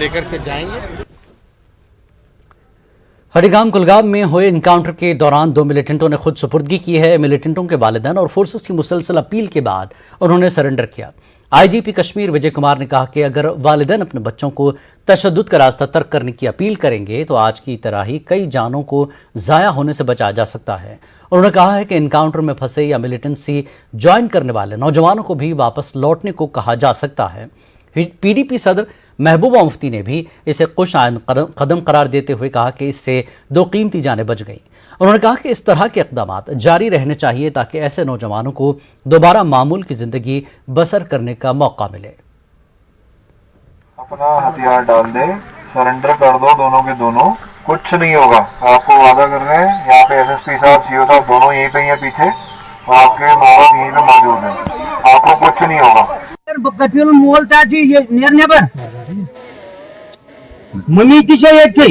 लेकर के जाएंगे। हरिगाम कुलगाम में हुए इनकाउंटर के दौरान 2 मिलिटेंटों ने खुद सुपुर्दगी की है। मिलिटेंटों के वालिदैन और फोर्सेस की मुसलसल अपील के बाद उन्होंने सरेंडर किया। आईजीपी कश्मीर विजय कुमार ने कहा कि अगर वालिदैन अपने बच्चों को तशद्दुद का रास्ता तर्क करने की अपील करेंगे तो आज की तरह ही कई जानों को जाया होने से बचाया जा सकता है। उन्होंने कहा है कि इनकाउंटर में फंसे या मिलिटेंसी ज्वाइन करने वाले नौजवानों को भी वापस लौटने को कहा जा सकता है। पीडीपी सदर महबूबा मुफ्ती ने भी इसे खुशआइंद कदम करार देते हुए कहा कि इससे 2 कीमती जानें बच गईं। उन्होंने कहा कि इस तरह के इक़दाम जारी रहने चाहिए ताकि ऐसे नौजवानों को दोबारा मामूल की जिंदगी बसर करने का मौका मिले। अपना हथियार डाल दे, सरेंडर कर दो, दोनों के दोनों, कुछ नहीं होगा। आपको वादा कर रहे हैं, यहाँ पे एसएसपी साहब, सीओ साहब दोनों यहीं पे हैं पीछे, आपके माँ बाप यहीं पे मौजूद हैं, आपको कुछ नहीं होगा। मम्मी तिच्या येते